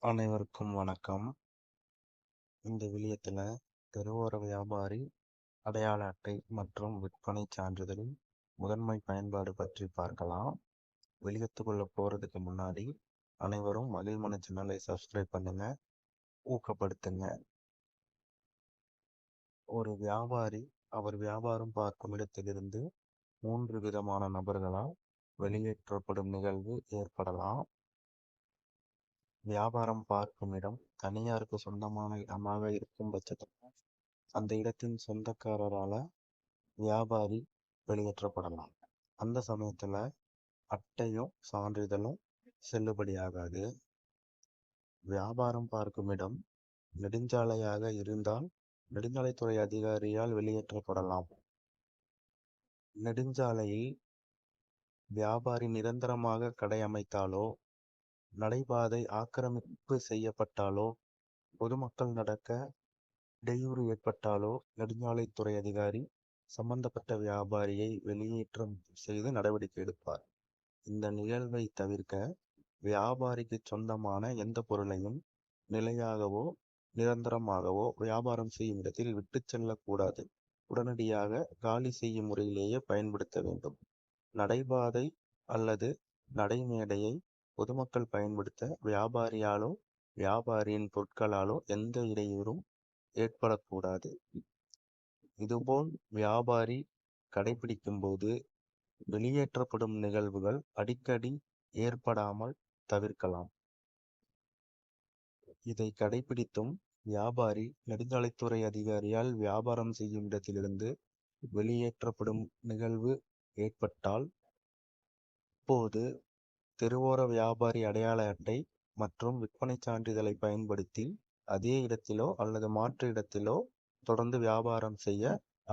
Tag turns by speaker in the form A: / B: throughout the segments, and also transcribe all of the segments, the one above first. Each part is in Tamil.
A: அனைவருக்கும் வணக்கம். இந்த விலியத்தில் தெருவோர வியாபாரி அடையாள அட்டை மற்றும் விற்பனை சான்றிதழின் முதன்மை பயன்பாடு பற்றி பார்க்கலாம். விலியத்துக்குள்ள போகிறதுக்கு முன்னாடி அனைவரும் மகிழ்மன சேனலை சப்ஸ்கிரைப் பண்ணுங்க, ஊக்கப்படுத்துங்க. ஒரு வியாபாரி அவர் வியாபாரம் பார்க்கும் இடத்திலிருந்து 3 விதமான நபர்களால் வெளியேற்றப்படும் நிகழ்வு ஏற்படலாம். வியாபாரம் பார்க்கும் இடம் தனியாருக்கு சொந்தமான இடமாக இருக்கும் பட்சத்தில் அந்த இடத்தின் சொந்தக்காரரால் வியாபாரி வெளியேற்றப்படலாம். அந்த சமயத்தில் அட்டையும் சான்றிதழும் செல்லுபடியாகாது. வியாபாரம் பார்க்கும் இடம் நெடுஞ்சாலையாக இருந்தால் நெடுஞ்சாலைத்துறை அதிகாரியால் வெளியேற்றப்படலாம். நெடுஞ்சாலையில் வியாபாரி நிரந்தரமாக கடை அமைத்தாலோ, நடைபாதை ஆக்கிரமிப்பு செய்யப்பட்டாலோ, பொதுமக்கள் நடக்க இடையூறு ஏற்பட்டாலோ நெடுஞ்சாலைத்துறை அதிகாரி சம்பந்தப்பட்ட வியாபாரியை வெளியேற்றம் செய்து நடவடிக்கை எடுப்பார். இந்த நிகழ்வை தவிர்க்க வியாபாரிக்கு சொந்தமான எந்த பொருளையும் நிலையாகவோ நிரந்தரமாகவோ வியாபாரம் செய்யும் இடத்தில் விட்டு செல்லக்கூடாது. உடனடியாக காலி செய்யும் முறையிலேயே பயன்படுத்த வேண்டும். நடைபாதை அல்லது நடைமேடையை பொதுமக்கள் பயன்படுத்த வியாபாரியாலோ வியாபாரியின் பொருட்களாலோ எந்த இடையூறும் ஏற்படக்கூடாது. இதுபோல் வியாபாரி கடைபிடிக்கும் போது வெளியேற்றப்படும் நிகழ்வுகள் அடிக்கடி ஏற்படாமல் தவிர்க்கலாம். இதை கடைபிடித்தும் வியாபாரி நெடுஞ்சாலைத்துறை அதிகாரியால் வியாபாரம் செய்யும் இடத்திலிருந்து வெளியேற்றப்படும் நிகழ்வு ஏற்பட்டால் இப்போது தெருவோர வியாபாரி அடையாள அட்டை மற்றும் விற்பனை சான்றிதழை பயன்படுத்தி அதே இடத்திலோ அல்லது மாற்று இடத்திலோ தொடர்ந்து வியாபாரம் செய்ய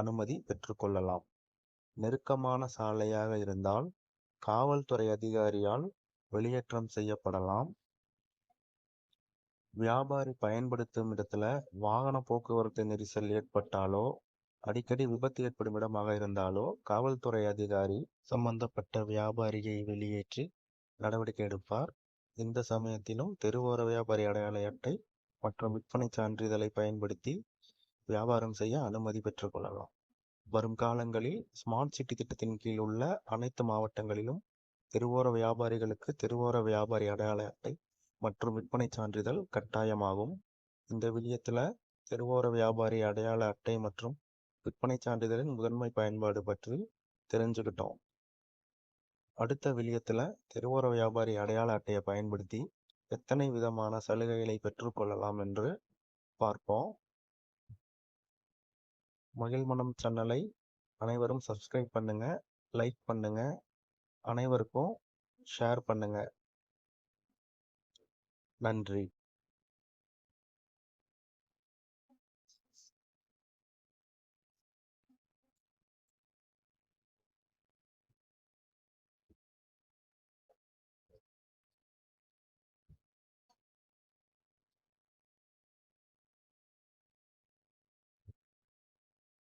A: அனுமதி பெற்றுக்கொள்ளலாம். நெருக்கமான சாலையாக இருந்தால் காவல்துறை அதிகாரியால் வெளியேற்றம் செய்யப்படலாம். வியாபாரி பயன்படுத்தும் இடத்துல வாகன போக்குவரத்து நெரிசல் ஏற்பட்டாலோ, அடிக்கடி விபத்து ஏற்படும் இடமாக இருந்தாலோ காவல்துறை அதிகாரி சம்பந்தப்பட்ட வியாபாரியை வெளியேற்றி நடவடிக்கை எடுப்பார். இந்த சமயத்திலும் தெருவோர வியாபாரி அடையாள அட்டை மற்றும் விற்பனை சான்றிதழை பயன்படுத்தி வியாபாரம் செய்ய அனுமதி பெற்றுக்கொள்ளலாம். வரும் காலங்களில் ஸ்மார்ட் சிட்டி திட்டத்தின் கீழ் உள்ள அனைத்து மாவட்டங்களிலும் தெருவோர வியாபாரிகளுக்கு தெருவோர வியாபாரி அடையாள அட்டை மற்றும் விற்பனை சான்றிதழ் கட்டாயமாகும். இந்த விலியத்தில் தெருவோர வியாபாரி அடையாள அட்டை மற்றும் விற்பனை சான்றிதழின் முதன்மை பயன்பாடு பற்றி தெரிஞ்சுக்கிட்டோம். அடுத்த விலியத்தில் தெருவோர வியாபாரி அடையாள அட்டையை பயன்படுத்தி எத்தனை விதமான சலுகைகளை பெற்றுக்கொள்ளலாம் என்று பார்ப்போம். மகிழ்மனம் சேனலை அனைவரும் சப்ஸ்கிரைப் பண்ணுங்க, லைக் பண்ணுங்க, அனைவருக்கும் ஷேர் பண்ணுங்க. நன்றி.